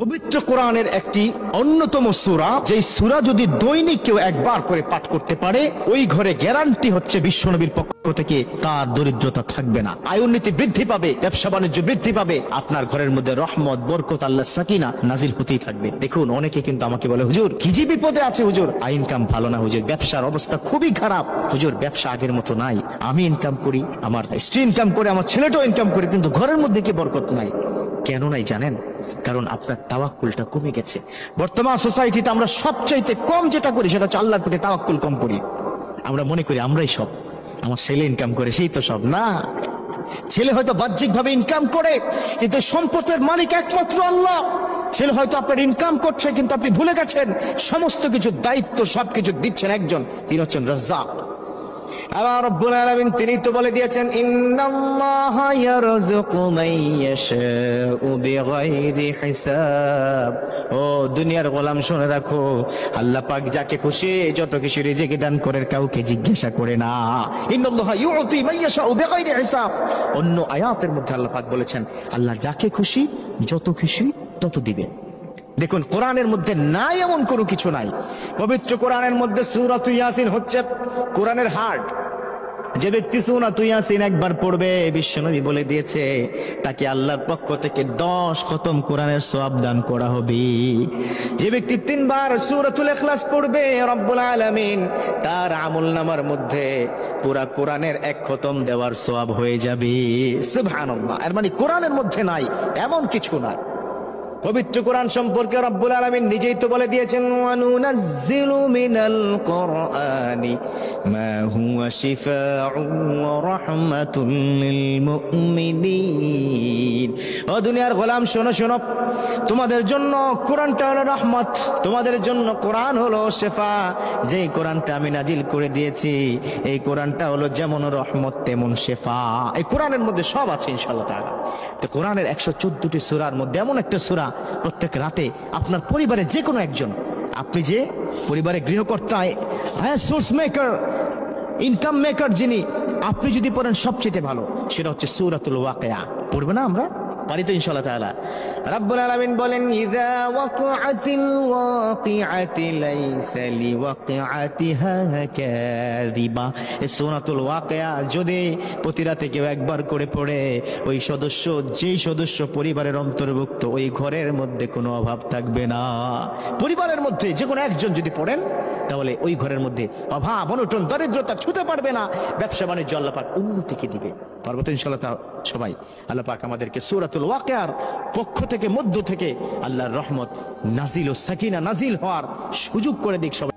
পবিত্র কোরআনের একটি অন্যতম সূরা, যেই সূরা যদি দৈনিক কেউ একবার করে পাঠ করতে পারে, ওই ঘরে গ্যারান্টি হচ্ছে বিশ্বনবীর পক্ষ থেকে তার দরিদ্রতা থাকবে না, আয় উন্নতি বৃদ্ধি পাবে, ব্যবসা বাণিজ্য বৃদ্ধি পাবে, আপনার ঘরের মধ্যে রহমত, বরকত, আল্লাহর সাকিনা নাজিল হতেই থাকবে। দেখুন, অনেকে কিন্তু আমাকে বলে, হুজুর কি যে বিপদে আছে, হুজুর ইনকাম ভালো না, হুজুর ব্যবসার অবস্থা খুবই খারাপ, হুজুর ব্যবসা আগের মতো নাই, আমি ইনকাম করি, আমার স্ত্রী ইনকাম করে, আমার ছেলেটাও ইনকাম করে, কিন্তু ঘরের মধ্যে কি বরকত নাই। কেন নাই জানেন? কারণ আপনার তাওয়াক্কুলটা কমে গেছে। বর্তমান সোসাইটিতে আমরা সবচাইতে কম যেটা করি সেটা হচ্ছে আল্লাহর প্রতি তাওয়াক্কুল কম করি। আমরা মনে করি আমরাই সব, আমার ছেলে ইনকাম করে সেই তো সব। না, ছেলে হয়তো বাহ্যিক ভাবে ইনকাম করে, কিন্তু সম্পদের মালিক একমাত্র আল্লাহ। ছেলে হয়তো আপনার ইনকাম করছে, কিন্তু আপনি ভুলে গেছেন সমস্ত কিছু দায়িত্ব সবকিছু দিচ্ছেন একজন, তিনি হচ্ছেন রাজ্জাক। আবার রব্বুল আলামিন তিনি তো বলে দিয়েছেন, ইন্নাল্লাহা ইয়ারযুকু মান ইয়াশাউ বিগাইরি হিসাব। ও দুনিয়ার গোলাম, শুনে রাখো, আল্লাহ পাক যাকে খুশি যত কিছু রিজিক দান করেন, কাউকে জিজ্ঞাসা করে না। ইন্নাল্লাহা ইউতি মান ইয়াশাউ বিগাইরি হিসাব। অন্য আয়াতের মধ্যে আল্লাহ পাক বলেছেন, আল্লাহ যাকে খুশি যত খুশি তত দিবেন। দেখুন, কোরআনের মধ্যে নাই এমন কোনো কিছু নাই। পবিত্র কোরআনের মধ্যে সূরাতুল ইয়াসিন হচ্ছে কোরআনের হার্ট। যে ব্যক্তি সূরাতুল ইয়াসিন একবার পড়বে, বিশ্বনবী বলে দিয়েছে, তাকে আল্লাহর পক্ষ থেকে 10 খতম কোরআনের সওয়াব দান করা হবে। যে ব্যক্তি 3 বার সূরাতুল ইখলাস পড়বে, রব্বুল আলামিন তার আমলনামার মধ্যে পুরা কোরআনের 1 খতম দেওয়ার সওয়াব হয়ে যাবে। সুবহানাল্লাহ। এর মানে কোরআনের মধ্যে নাই এমন কিছু নাই। পবিত্র কোরআন সম্পর্কে রব্বুল আলামিন নিজেই তো বলে দিয়েছেন, ওয়া নুনাজ্জিলু মিনাল কুরআনি মা হুয়া শিফাউন ওয়া রাহমাতুল লিল মুমিনিন। ও দুনিয়ার গোলাম, শোনো শোনো, তোমাদের জন্য কোরআনটা হলো রহমত, তোমাদের জন্য কোরআন হলো শিফা। যেই কোরআনটা আমি নাজিল করে দিয়েছি, এই কোরআনটা হলো যেমন রহমত তেমন শিফা। এই কোরআনের মধ্যে সব আছে ইনশাআল্লাহ তাআলা। তো কোরআনের 114টি সূরার মধ্যে এমন একটা সূরা, প্রত্যেক রাতে আপনার পরিবারে যে কোনো একজন, আপনি যে পরিবারে গৃহকর্তা, সোর্স মেকার, ইনকাম মেকার যিনি, আপনি যদি পড়েন সবচেয়ে ভালো, সেটা হচ্ছে সূরাতুল ওয়াকিয়া। পড়বে না আমরা? পারি তো ইনশাআল্লাহ তাআলা। রব্বুল আলামিন বলেন, ইযা ওয়াকাআতিল ওয়াকিআতু লাইসা লিওয়াকিআতিহা কাযিবা। এই সূরাতুল ওয়াকিয়া যদি প্রতি রাতে কেউ একবার করে পড়ে, ওই সদস্য, যেই সদস্য পরিবারের অন্তর্ভুক্ত, ওই ঘরের মধ্যে কোনো অভাব থাকবে না। পরিবারের মধ্যে যে কোনো একজন যদি পড়েন, তাহলে ওই ঘরের মধ্যে অভাব, অনটন, দরিদ্রতা ছুঁতে পারবে না। ব্যবসা বাণিজ্য আল্লাহ পাক উন্নতিকে দিবে। পারবো তো ইনশাআল্লাহ সবাই? আল্লাহ পাক আমাদেরকে সূরাতুল ওয়াকিয়ার পক্ষ থেকে, মধ্য থেকে আল্লাহর রহমত নাজিল ও সাকিনা নাজিল হওয়ার সুযোগ করে দিক সবাই।